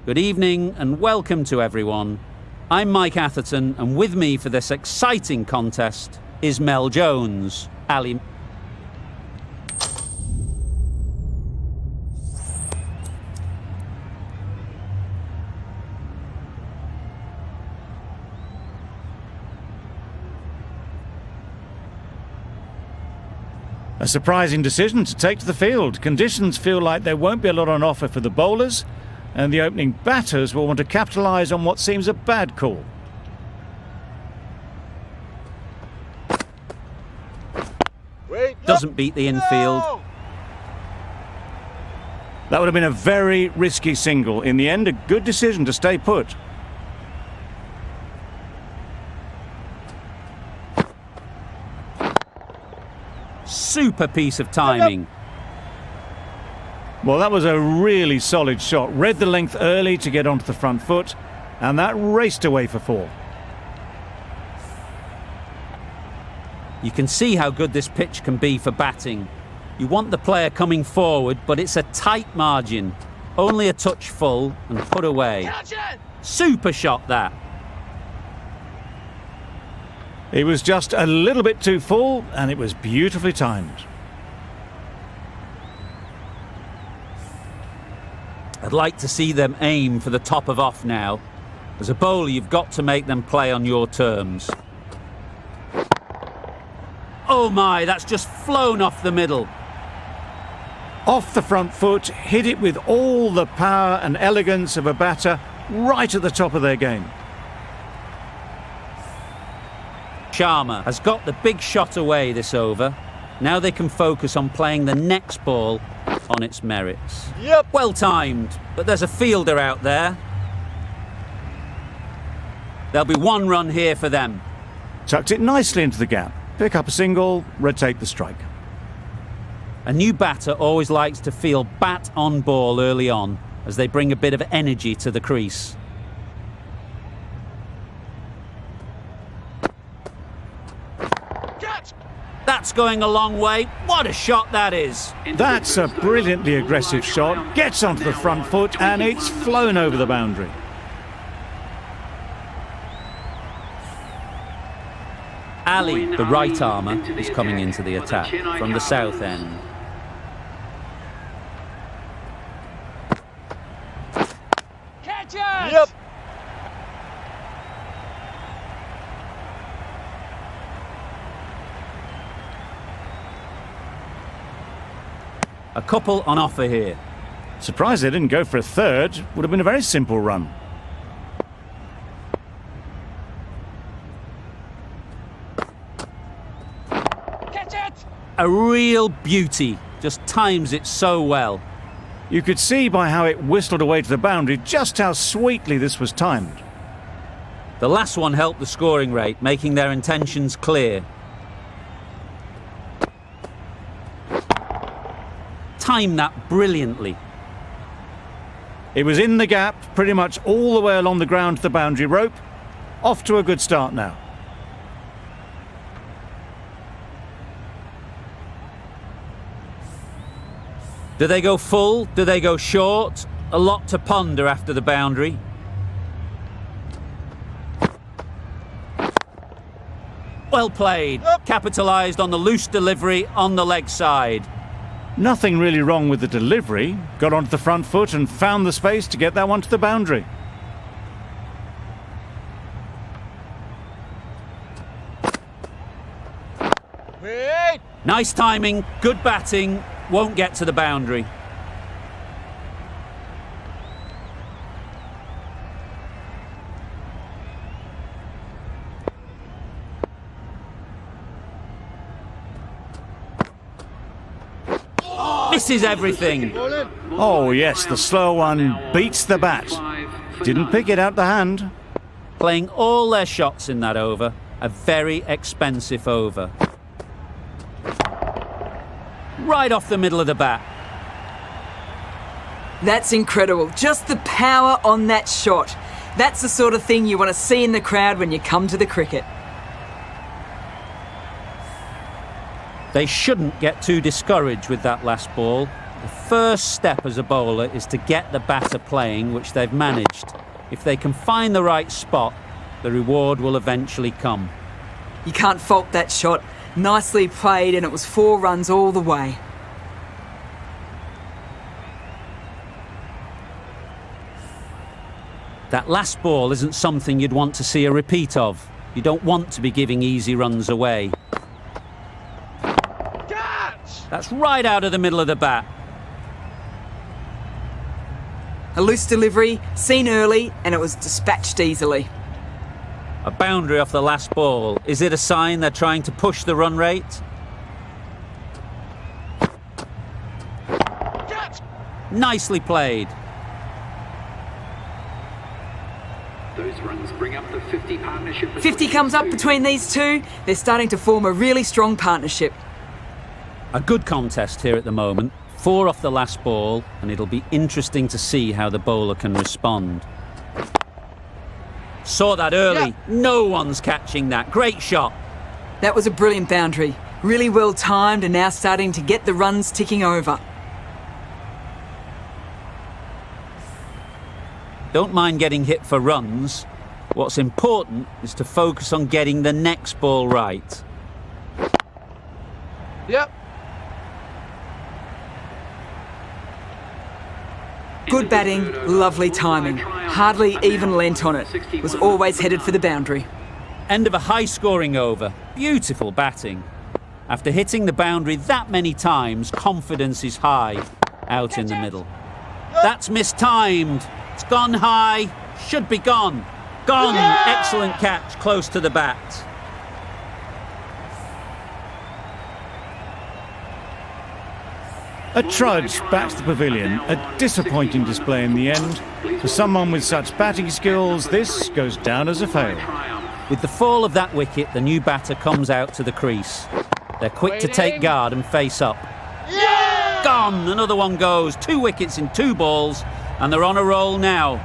Good evening and welcome to everyone. I'm Mike Atherton, and with me for this exciting contest is Mel Jones. Ali. A surprising decision to take to the field. Conditions feel like there won't be a lot on offer for the bowlers, and the opening batters will want to capitalise on what seems a bad call. Doesn't beat the infield. That would have been a very risky single. In the end, a good decision to stay put. Super piece of timing. Well, that was a really solid shot. Read the length early to get onto the front foot, and that raced away for 4. You can see how good this pitch can be for batting. You want the player coming forward, but it's a tight margin. Only a touch full and put away. Super shot that. It was just a little bit too full, and it was beautifully timed. I'd like to see them aim for the top of off now. As a bowler, you've got to make them play on your terms. Oh my, that's just flown off the middle. Off the front foot, hit it with all the power and elegance of a batter, right at the top of their game. Sharma has got the big shot away this over. Now they can focus on playing the next ball on its merits. Yep. Well timed, but there's a fielder out there. There'll be 1 run here for them. Tucked it nicely into the gap. Pick up a single, rotate the strike. A new batter always likes to feel bat on ball early on, as they bring a bit of energy to the crease. That's going a long way. What a shot that is. That's a brilliantly aggressive shot. Gets onto the front foot, and it's flown over the boundary. Ali, the right armour, is coming into the attack from the south end. Catch it! Yep. A couple on offer here. Surprised they didn't go for a third. Would have been a very simple run. Catch it! A real beauty. Just times it so well. You could see by how it whistled away to the boundary just how sweetly this was timed. The last one helped the scoring rate, making their intentions clear. Timed that brilliantly. It was in the gap, pretty much all the way along the ground to the boundary rope. Off to a good start now. Do they go full? Do they go short? A lot to ponder after the boundary. Well played. Capitalised on the loose delivery on the leg side. Nothing really wrong with the delivery. Got onto the front foot and found the space to get that one to the boundary. Wait! Nice timing, good batting, won't get to the boundary. Misses everything. Oh yes, the slow one beats the bat. Didn't pick it out the hand. Playing all their shots in that over. A very expensive over. Right off the middle of the bat. That's incredible. Just the power on that shot. That's the sort of thing you want to see in the crowd when you come to the cricket. They shouldn't get too discouraged with that last ball. The first step as a bowler is to get the batter playing, which they've managed. If they can find the right spot, the reward will eventually come. You can't fault that shot. Nicely played, and it was 4 runs all the way. That last ball isn't something you'd want to see a repeat of. You don't want to be giving easy runs away. Catch! That's right out of the middle of the bat. A loose delivery, seen early, and it was dispatched easily. A boundary off the last ball. Is it a sign they're trying to push the run rate? Catch! Nicely played. Those runs bring up the 50 partnership. 50 comes up between these two. They're starting to form a really strong partnership. A good contest here at the moment. 4 off the last ball, and it'll be interesting to see how the bowler can respond. Saw that early. Yeah. No one's catching that. Great shot. That was a brilliant boundary. Really well timed, and now starting to get the runs ticking over. Don't mind getting hit for runs. What's important is to focus on getting the next ball right. Yep. Good batting, lovely timing. Hardly even lent on it. Was always headed for the boundary. End of a high-scoring over. Beautiful batting. After hitting the boundary that many times, confidence is high out in the middle. That's mistimed. It's gone high. Should be gone. Gone. Excellent catch close to the bat. A trudge back to the pavilion. A disappointing display in the end. For someone with such batting skills, this goes down as a fail. With the fall of that wicket, the new batter comes out to the crease. They're quick to take guard and face up. Gone! Another one goes. 2 wickets in 2 balls, and they're on a roll now.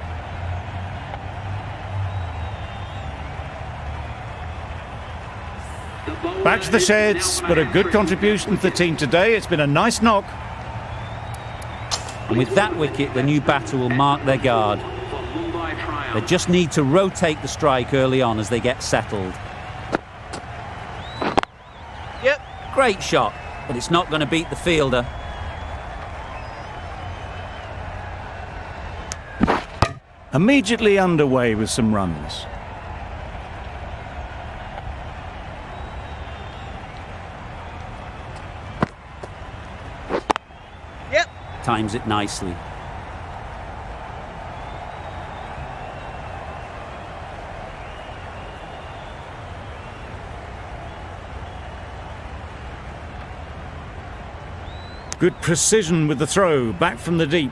Back to the sheds, but a good contribution to the team today. It's been a nice knock. And with that wicket, the new batter will mark their guard. They just need to rotate the strike early on as they get settled. Yep. Great shot, but it's not going to beat the fielder. Immediately underway with some runs. Yep. Times it nicely. Good precision with the throw, back from the deep.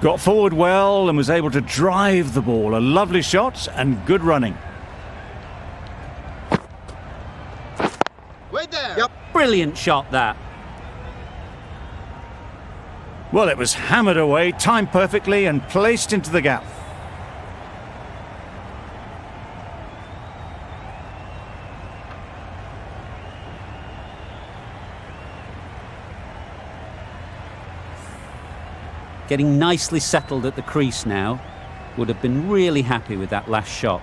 Got forward well and was able to drive the ball. A lovely shot and good running. Wait there. Yep. Brilliant shot, that. Well, it was hammered away, timed perfectly and placed into the gap. Getting nicely settled at the crease now. Would have been really happy with that last shot.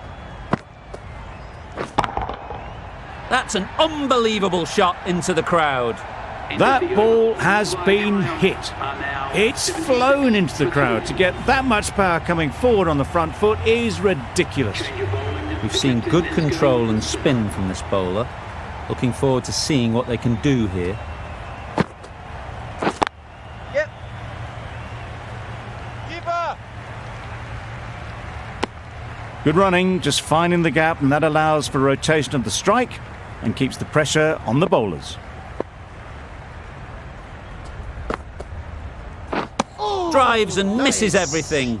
That's an unbelievable shot into the crowd. That ball has been hit. It's flown into the crowd. To get that much power coming forward on the front foot is ridiculous. We've seen good control and spin from this bowler. Looking forward to seeing what they can do here. Yep. Keeper. Good running, just finding the gap, and that allows for rotation of the strike and keeps the pressure on the bowlers. Drives and misses everything.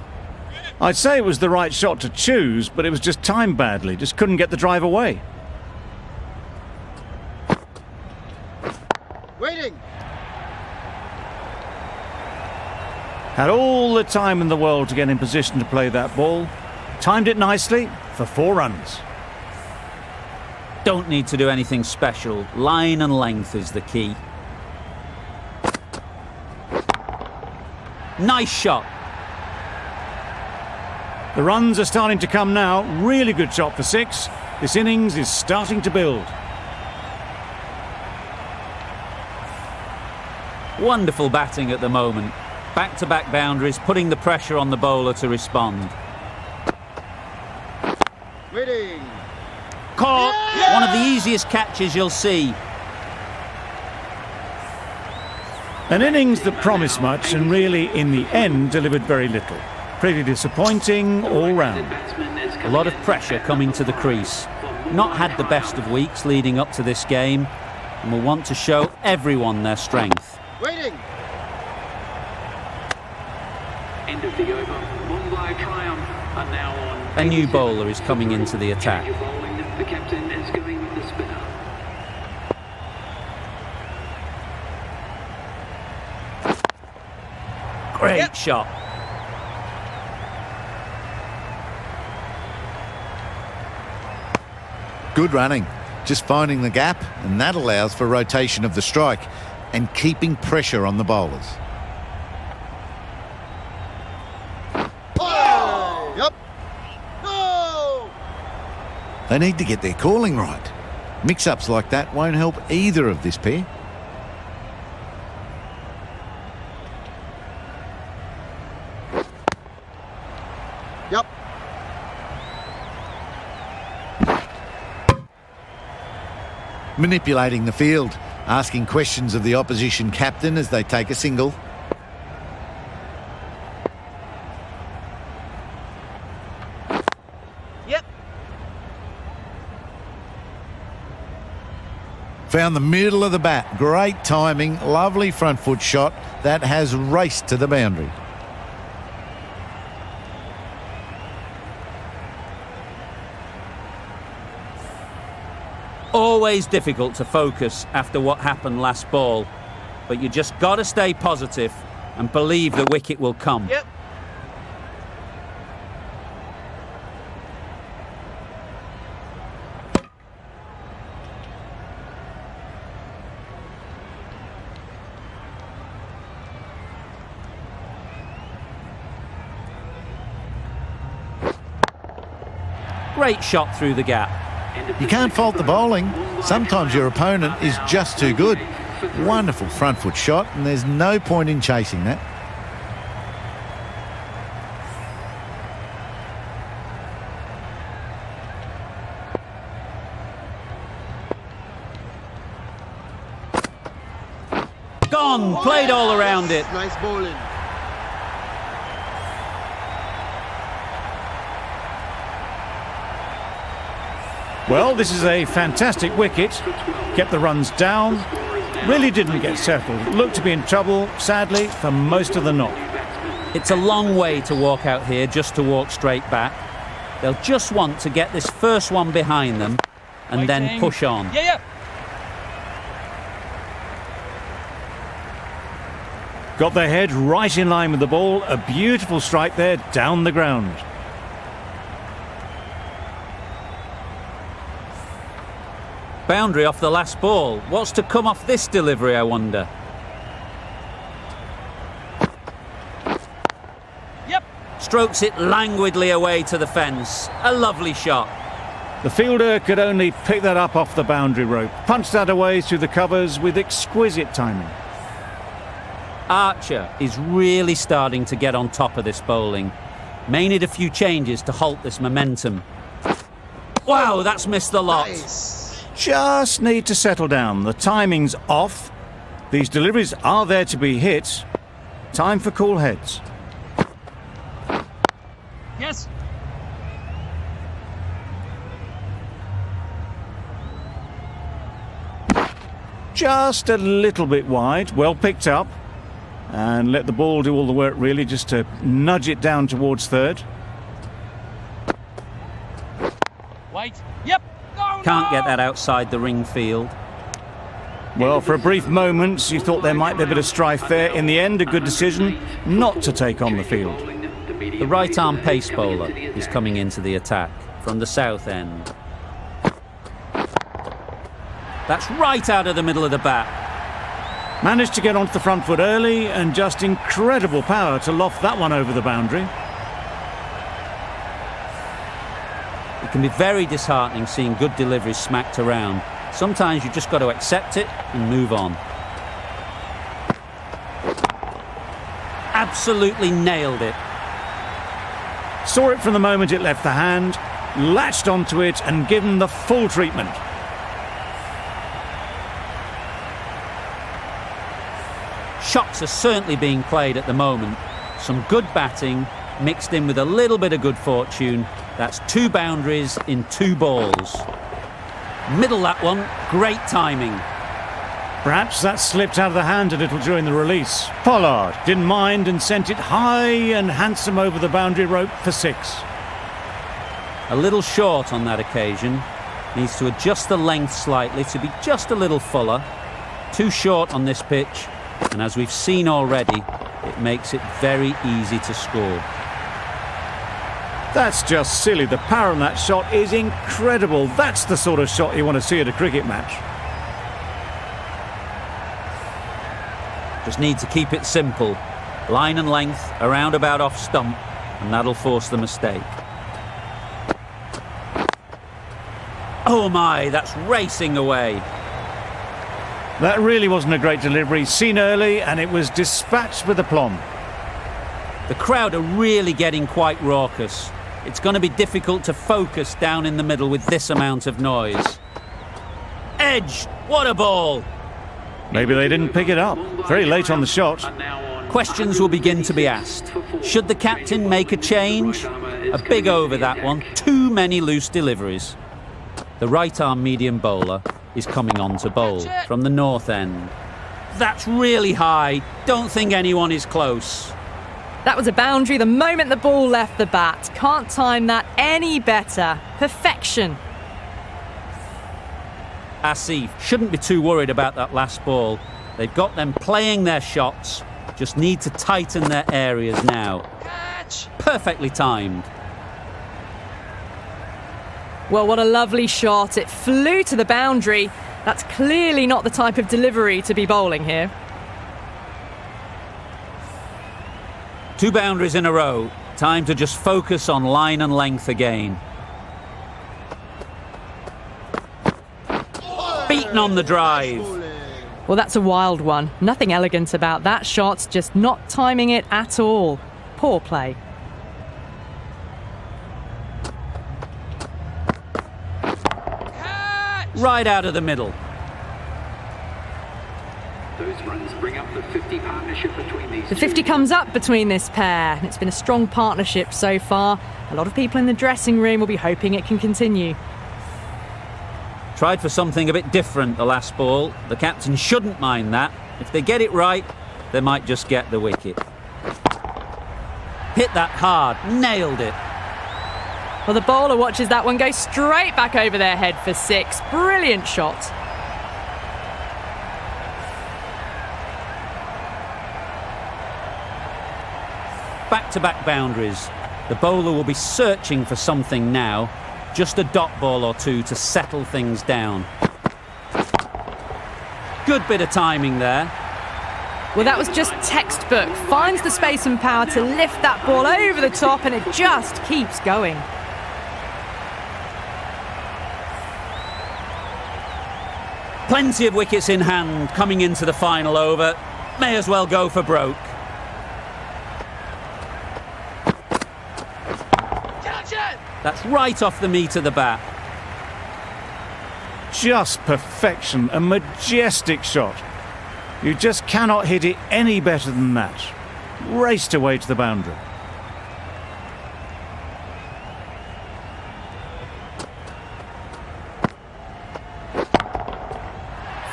I'd say it was the right shot to choose, but it was just timed badly. Just couldn't get the drive away. Waiting. Had all the time in the world to get in position to play that ball. Timed it nicely for 4 runs. Don't need to do anything special. Line and length is the key. Nice shot. The runs are starting to come now. Really good shot for 6. This innings is starting to build. Wonderful batting at the moment. Back-to-back boundaries, putting the pressure on the bowler to respond. Reading. Caught. One of the easiest catches you'll see. An innings that promised much and really, in the end, delivered very little. Pretty disappointing all round. A lot of pressure coming to the crease. Not had the best of weeks leading up to this game, and will want to show everyone their strength. Waiting. End of the over. Mumbai Triumph are now on. A new bowler is coming into the attack. Change of bowling. The captain is going with the spinner. Great Yep. shot. Good running, just finding the gap, and that allows for rotation of the strike and keeping pressure on the bowlers. Yep. No. They need to get their calling right. Mix-ups like that won't help either of this pair. Yep. Manipulating the field, asking questions of the opposition captain as they take a single. Yep. Found the middle of the bat. Great timing, lovely front foot shot that has raced to the boundary. Always difficult to focus after what happened last ball, but you just got to stay positive and believe the wicket will come. Yep. Great shot through the gap. You can't fault the bowling. Sometimes your opponent is just too good. Wonderful front foot shot, and there's no point in chasing that. Gone, played all around it. Nice bowling. Well, this is a fantastic wicket. Kept the runs down. Really didn't get settled. Looked to be in trouble, sadly, for most of the knock. It's a long way to walk out here just to walk straight back. They'll just want to get this first one behind them and then push on. Yeah. Got their head right in line with the ball. A beautiful strike there down the ground. Boundary off the last ball. What's to come off this delivery, I wonder? Yep. Strokes it languidly away to the fence. A lovely shot. The fielder could only pick that up off the boundary rope. Punched that away through the covers with exquisite timing. Archer is really starting to get on top of this bowling. May need a few changes to halt this momentum. Wow, that's missed the lot. Nice. Just need to settle down. The timing's off. These deliveries are there to be hit. Time for cool heads. Yes. Just a little bit wide. Well picked up. And let the ball do all the work, really, just to nudge it down towards third. Wait. Yep. Can't get that outside the ring field. Well, for a brief moment, you thought there might be a bit of strife there. In the end, a good decision not to take on the field. The right-arm pace bowler is coming into the attack from the south end. That's right out of the middle of the bat. Managed to get onto the front foot early and just incredible power to loft that one over the boundary. It can be very disheartening seeing good deliveries smacked around. Sometimes you just got to accept it and move on. Absolutely nailed it. Saw it from the moment it left the hand, latched onto it and given the full treatment. Shots are certainly being played at the moment. Some good batting mixed in with a little bit of good fortune. That's 2 boundaries in 2 balls. Middle that one, great timing. Perhaps that slipped out of the hand a little during the release. Pollard didn't mind and sent it high and handsome over the boundary rope for 6. A little short on that occasion. Needs to adjust the length slightly to be just a little fuller. Too short on this pitch, and as we've seen already, it makes it very easy to score. That's just silly. The power on that shot is incredible. That's the sort of shot you want to see at a cricket match. Just need to keep it simple. Line and length, around about off stump, and that'll force the mistake. Oh my, that's racing away. That really wasn't a great delivery. Seen early and it was dispatched with aplomb. The crowd are really getting quite raucous. It's going to be difficult to focus down in the middle with this amount of noise. Edge, what a ball! Maybe they didn't pick it up. Very late on the shot. Questions will begin to be asked. Should the captain make a change? A big over that one. Too many loose deliveries. The right-arm medium bowler is coming on to bowl from the north end. That's really high. Don't think anyone is close. That was a boundary the moment the ball left the bat. Can't time that any better. Perfection. Asif shouldn't be too worried about that last ball. They've got them playing their shots. Just need to tighten their areas now. Perfectly timed. Well, what a lovely shot. It flew to the boundary. That's clearly not the type of delivery to be bowling here. 2 boundaries in a row. Time to just focus on line and length again. Beaten on the drive. Well, that's a wild one. Nothing elegant about that shot, just not timing it at all. Poor play. Right out of the middle. Those runs bring up the 50 partnership between these The 50 comes up between this pair. It's been a strong partnership so far. A lot of people in the dressing room will be hoping it can continue. Tried for something a bit different the last ball. The captain shouldn't mind that. If they get it right, they might just get the wicket. Hit that hard, nailed it. Well, the bowler watches that one go straight back over their head for 6. Brilliant shot. Back-to-back boundaries. The bowler will be searching for something now. Just a dot ball or 2 to settle things down. Good bit of timing there. Well, that was just textbook. Finds the space and power to lift that ball over the top, and it just keeps going. Plenty of wickets in hand coming into the final over. May as well go for broke. That's right off the meat of the bat. Just perfection, a majestic shot. You just cannot hit it any better than that. Raced away to the boundary.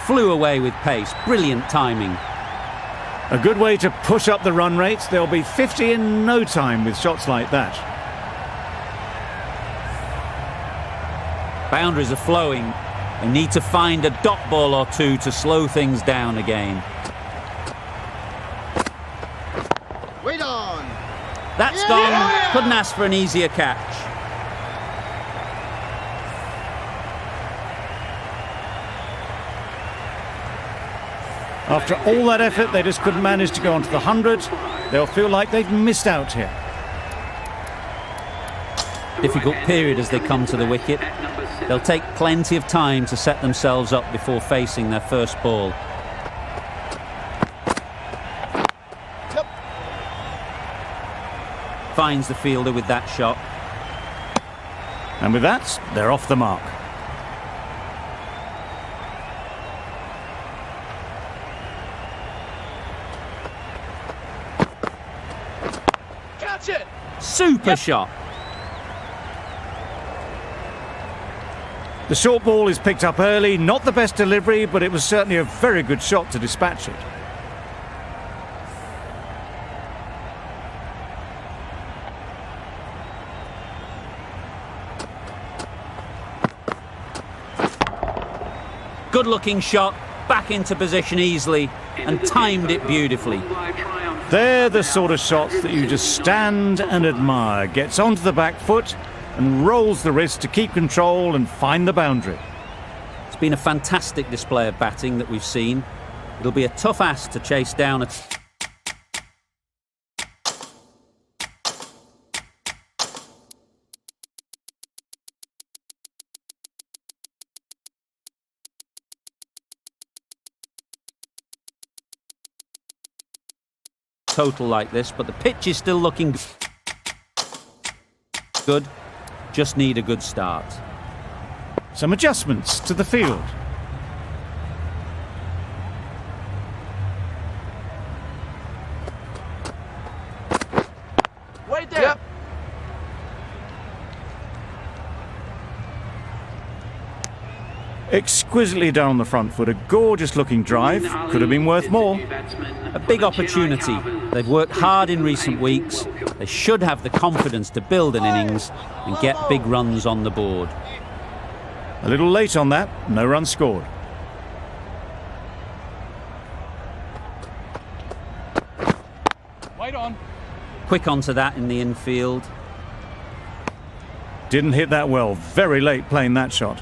Flew away with pace. Brilliant timing. A good way to push up the run rates. They'll be 50 in no time with shots like that. Boundaries are flowing. They need to find a dot ball or 2 to slow things down again. Wait on. That's gone. Couldn't ask for an easier catch. After all that effort, they just couldn't manage to go onto the 100. They'll feel like they've missed out here. Difficult period as they come to the wicket. They'll take plenty of time to set themselves up before facing their first ball. Yep. Finds the fielder with that shot. And with that, they're off the mark. Catch it. Super shot. The short ball is picked up early, not the best delivery, but it was certainly a very good shot to dispatch it. Good looking shot, back into position easily and timed it beautifully. They're the sort of shots that you just stand and admire. Gets onto the back foot and rolls the wrist to keep control and find the boundary. It's been a fantastic display of batting that we've seen. It'll be a tough ask to chase down a... total like this, but the pitch is still looking good. Just need a good start. Some adjustments to the field. Wait there. Yep. Exquisitely done on the front foot. A gorgeous looking drive. Could have been worth more. A big opportunity. They've worked hard in recent weeks. They should have the confidence to build an innings and get big runs on the board. A little late on that. No runs scored. Wait on. Quick onto that in the infield. Didn't hit that well. Very late playing that shot.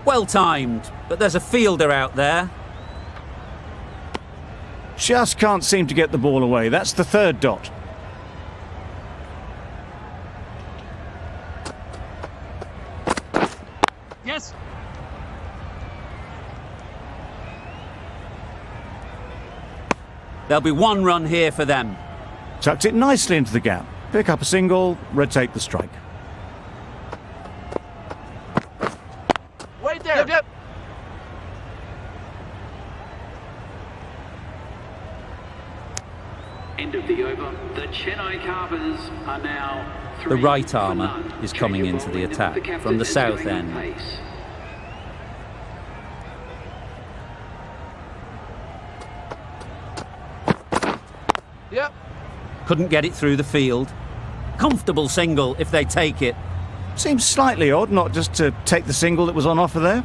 Well timed, but there's a fielder out there. Just can't seem to get the ball away. That's the third dot. Yes. There'll be one run here for them. Tucked it nicely into the gap. Pick up a single, rotate the strike. Wait there. Yep, yep. End of the over. The Chennai Carvers are now The right armour is coming into the attack from the south end. Yep. Couldn't get it through the field. Comfortable single if they take it. Seems slightly odd not just to take the single that was on offer there.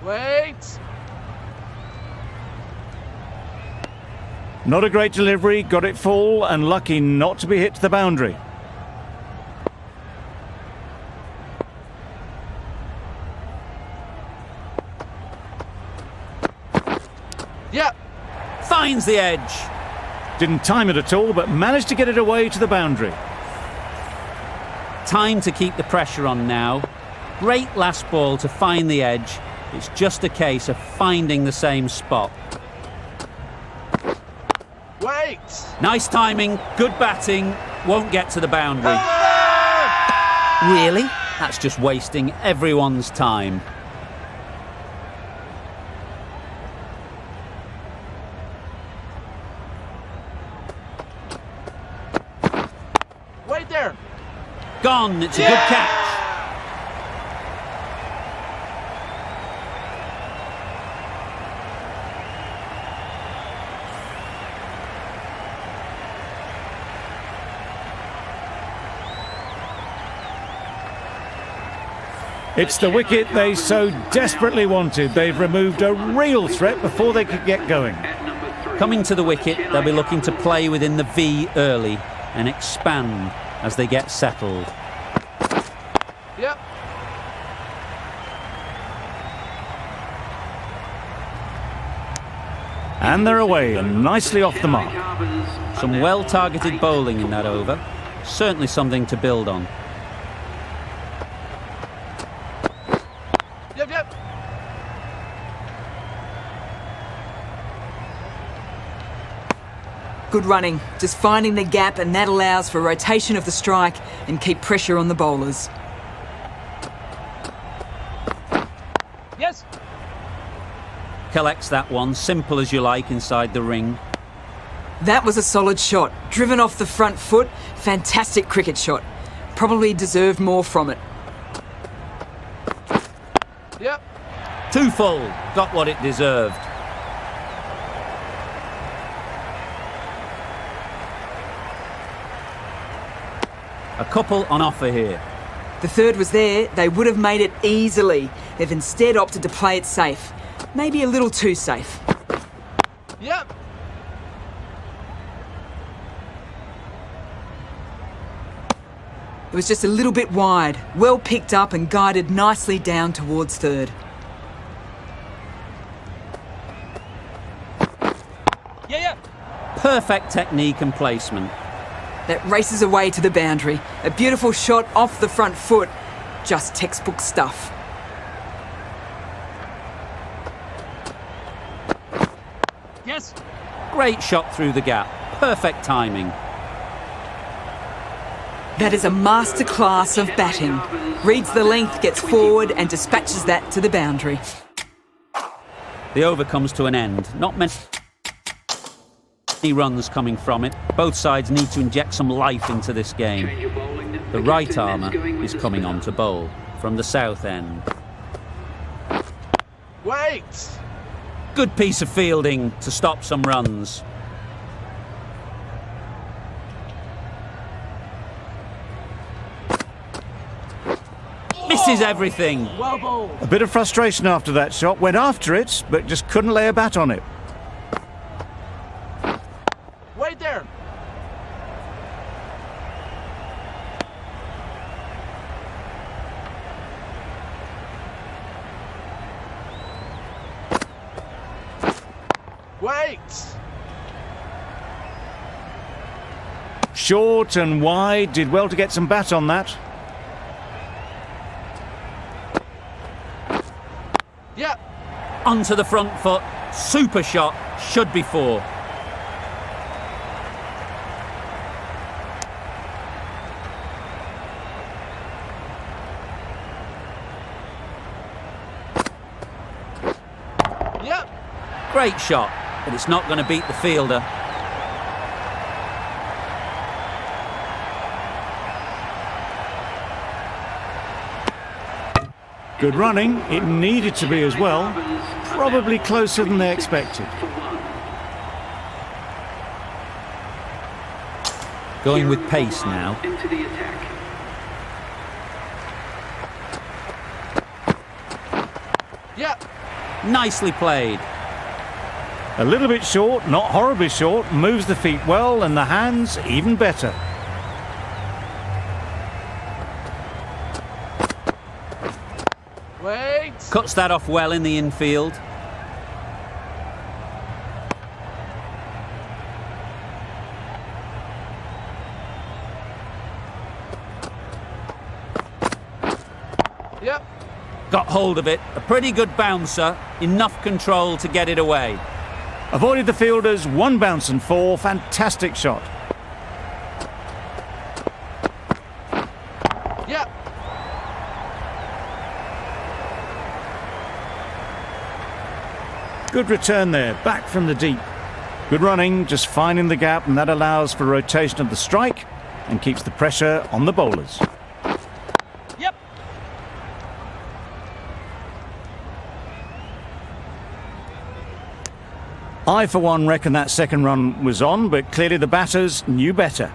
Wait. Not a great delivery, got it full and lucky not to be hit to the boundary. Yep. Finds the edge. Didn't time it at all, but managed to get it away to the boundary. Time to keep the pressure on now. Great last ball to find the edge. It's just a case of finding the same spot. Wait. Nice timing, good batting, won't get to the boundary. Really? That's just wasting everyone's time. Wait there. Gone, it's a good catch. It's the wicket they so desperately wanted. They've removed a real threat before they could get going. At number 3. Coming to the wicket, they'll be looking to play within the V early and expand as they get settled. Yep. And they're away and nicely off the mark. Some well-targeted bowling in that over. Certainly something to build on. Yep, yep. Good running, just finding the gap, and that allows for rotation of the strike and keep pressure on the bowlers. Yes. Collects that one, simple as you like, inside the ring. That was a solid shot, driven off the front foot, fantastic cricket shot. Probably deserved more from it. Yep. Too full, got what it deserved. A couple on offer here. The third was there, they would have made it easily. They've instead opted to play it safe. Maybe a little too safe. Yep. It was just a little bit wide, well picked up and guided nicely down towards third. Yeah, yeah. Perfect technique and placement. That races away to the boundary. A beautiful shot off the front foot. Just textbook stuff. Yes. Great shot through the gap. Perfect timing. That is a masterclass of batting. Reads the length, gets forward and dispatches that to the boundary. The over comes to an end. Not many runs coming from it. Both sides need to inject some life into this game. The right armour is coming on to bowl from the south end. Wait. Good piece of fielding to stop some runs. Misses everything. Well bowled. A bit of frustration after that shot. Went after it, but just couldn't lay a bat on it. Wait there. Wait. Short and wide. Did well to get some bat on that. Yeah. Onto the front foot. Super shot. Should be four. Yep. Great shot, but it's not going to beat the fielder. Good running. It needed to be as well. Probably closer than they expected. Going with pace now. Into the attack. Yep. Nicely played. A little bit short, not horribly short. Moves the feet well and the hands even better. Wait. Cuts that off well in the infield. Yep. Got hold of it. A pretty good bouncer. Enough control to get it away. Avoided the fielders. One bounce and four. Fantastic shot. Yep. Good return there. Back from the deep. Good running. Just finding the gap, and that allows for rotation of the strike and keeps the pressure on the bowlers. Yep. I, for one, reckon that second run was on, but clearly the batters knew better.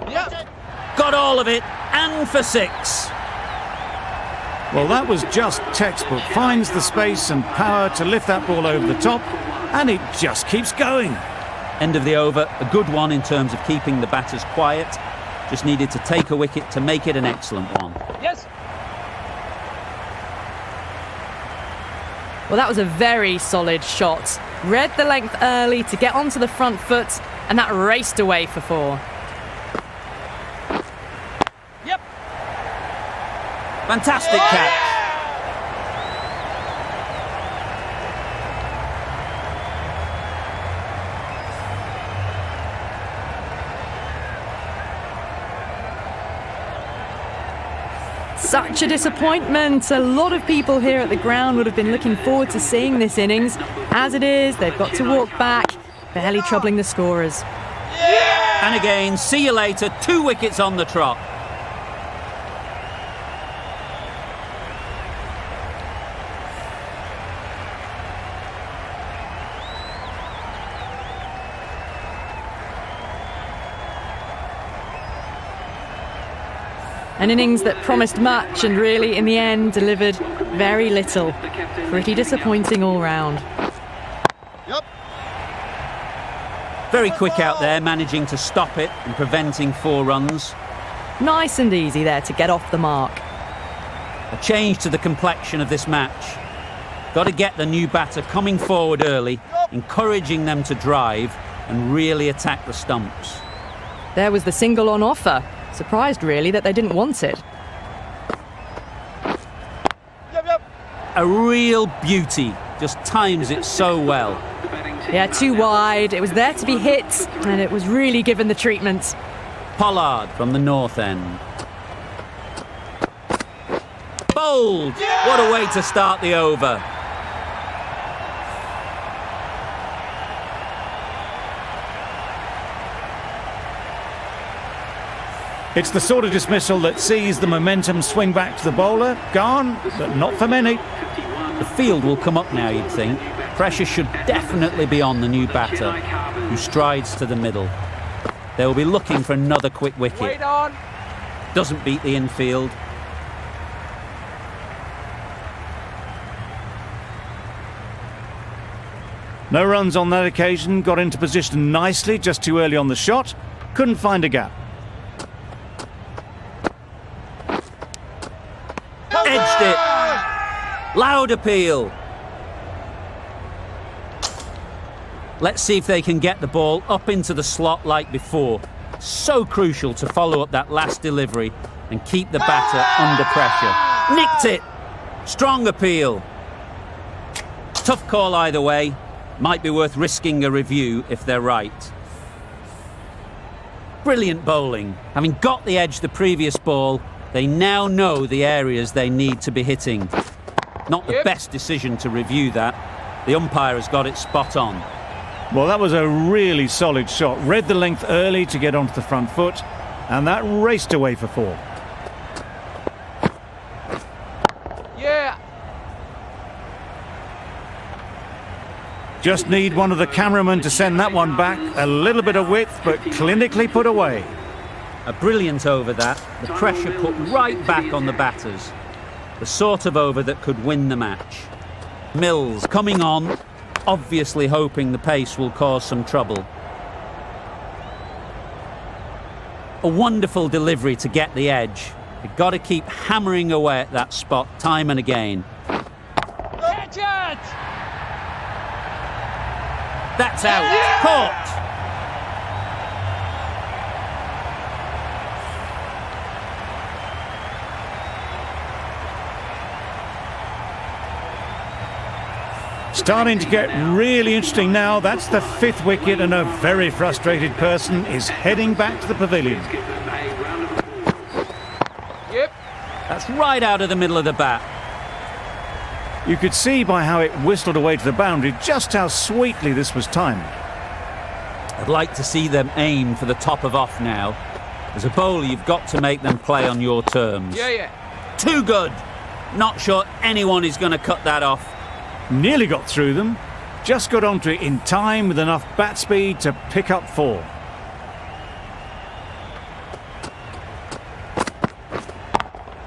Yep. Got all of it, and for six. Well, that was just textbook. Finds the space and power to lift that ball over the top, and it just keeps going. End of the over, a good one in terms of keeping the batters quiet. Just needed to take a wicket to make it an excellent one. Yes. Well, that was a very solid shot. Read the length early to get onto the front foot, and that raced away for 4. Yep. Fantastic catch. Such a disappointment. A lot of people here at the ground would have been looking forward to seeing this innings. As it is, they've got to walk back, barely troubling the scorers. And again, see you later, 2 wickets on the trot. An innings that promised much and really, in the end, delivered very little. Pretty disappointing all round. Yep. Very quick out there, managing to stop it and preventing 4 runs. Nice and easy there to get off the mark. A change to the complexion of this match. Got to get the new batter coming forward early, encouraging them to drive and really attack the stumps. There was the single on offer. Surprised, really, that they didn't want it. Yep. A real beauty, just times it so well. Yeah, too wide. It was there to be hit, and it was really given the treatment. Pollard from the north end. Bowled! What a way to start the over. It's the sort of dismissal that sees the momentum swing back to the bowler. Gone, but not for many. The field will come up now, you'd think. Pressure should definitely be on the new batter, who strides to the middle. They'll be looking for another quick wicket. Wait on. Doesn't beat the infield. No runs on that occasion. Got into position nicely, just too early on the shot. Couldn't find a gap. Edged it. Loud appeal. Let's see if they can get the ball up into the slot like before. So crucial to follow up that last delivery and keep the batter under pressure. Nicked it. Strong appeal. Tough call either way. Might be worth risking a review if they're right. Brilliant bowling. Having got the edge the previous ball, they now know the areas they need to be hitting. Not the best decision to review that. The umpire has got it spot on. Well, that was a really solid shot. Read the length early to get onto the front foot, and that raced away for 4. Yeah. Just need one of the cameramen to send that one back. A little bit of width, but clinically put away. A brilliant over that. The pressure put right back on the batters. The sort of over that could win the match. Mills coming on, obviously hoping the pace will cause some trouble. A wonderful delivery to get the edge. They've got to keep hammering away at that spot time and again. Catch it! That's out. Caught. Starting to get really interesting now. That's the 5th wicket, and a very frustrated person is heading back to the pavilion. Yep. That's right out of the middle of the bat. You could see by how it whistled away to the boundary just how sweetly this was timed. I'd like to see them aim for the top of off now. As a bowler, you've got to make them play on your terms. Yeah. Too good. Not sure anyone is going to cut that off. Nearly got through them. Just got onto it in time with enough bat speed to pick up 4.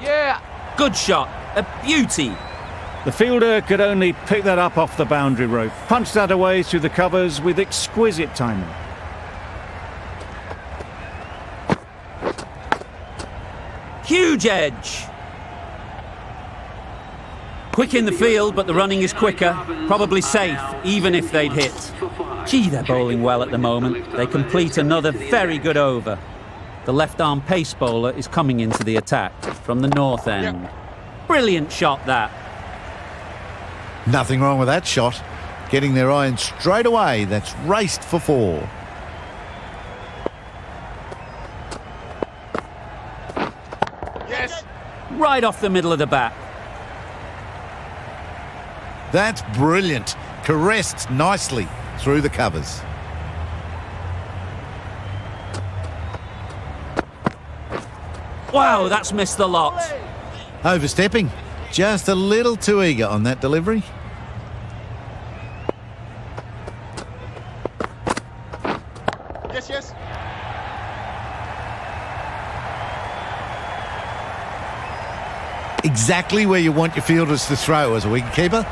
Yeah. Good shot. A beauty. The fielder could only pick that up off the boundary rope, punched that away through the covers with exquisite timing. Huge edge. Quick in the field, but the running is quicker. Probably safe, even if they'd hit. Gee, they're bowling well at the moment. They complete another very good over. The left-arm pace bowler is coming into the attack from the north end. Brilliant shot, that. Nothing wrong with that shot. Getting their iron straight away. That's raced for 4. Yes. Right off the middle of the bat. That's brilliant. Caressed nicely through the covers. Wow, that's missed the lot. Overstepping. Just a little too eager on that delivery. Yes, yes. Exactly where you want your fielders to throw as a wicketkeeper,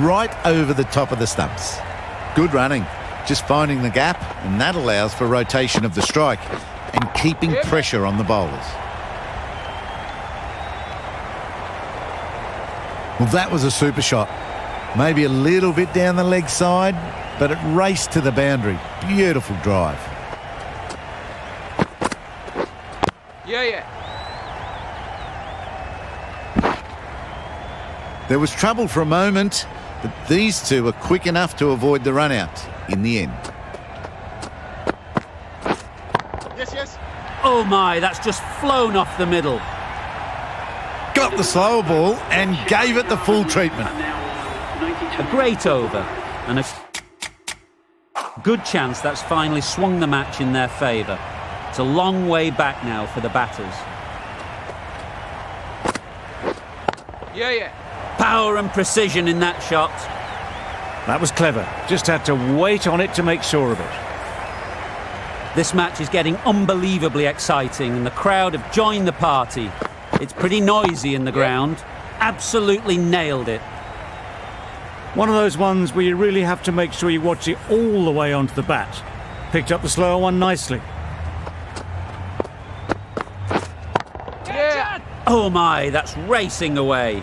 right over the top of the stumps. Good running, just finding the gap, and that allows for rotation of the strike and keeping pressure on the bowlers. Well, that was a super shot. Maybe a little bit down the leg side, but it raced to the boundary. Beautiful drive. Yeah. There was trouble for a moment, but these two were quick enough to avoid the run-out in the end. Yes, yes. Oh my, that's just flown off the middle. Got the slower ball and gave it the full treatment. A great over and a good chance that's finally swung the match in their favour. It's a long way back now for the batters. Yeah. Power and precision in that shot. That was clever. Just had to wait on it to make sure of it. This match is getting unbelievably exciting and the crowd have joined the party. It's pretty noisy in the ground. Absolutely nailed it. One of those ones where you really have to make sure you watch it all the way onto the bat. Picked up the slower one nicely. Yeah. Oh my, that's racing away.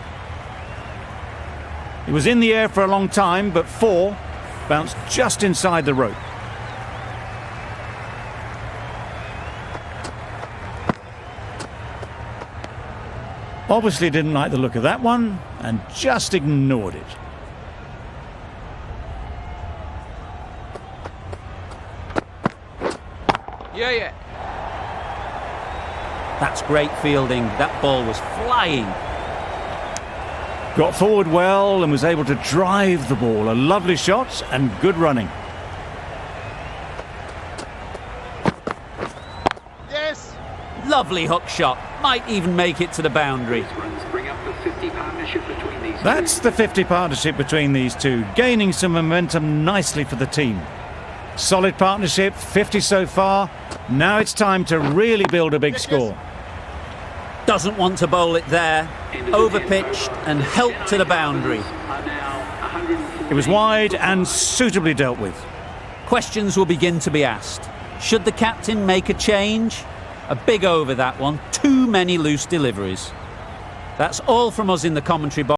It was in the air for a long time, but 4 bounced just inside the rope. Obviously didn't like the look of that one and just ignored it. Yeah. That's great fielding. That ball was flying. Got forward well and was able to drive the ball. A lovely shot and good running. Yes. Lovely hook shot. Might even make it to the boundary. Runs bring up the 50 partnership between these two. That's the 50 partnership between these two, gaining some momentum nicely for the team. Solid partnership, 50 so far. Now it's time to really build a big score. Doesn't want to bowl it there. Overpitched and helped to the boundary. It was wide and suitably dealt with. Questions will begin to be asked. Should the captain make a change? A big over, that one. Too many loose deliveries. That's all from us in the commentary box.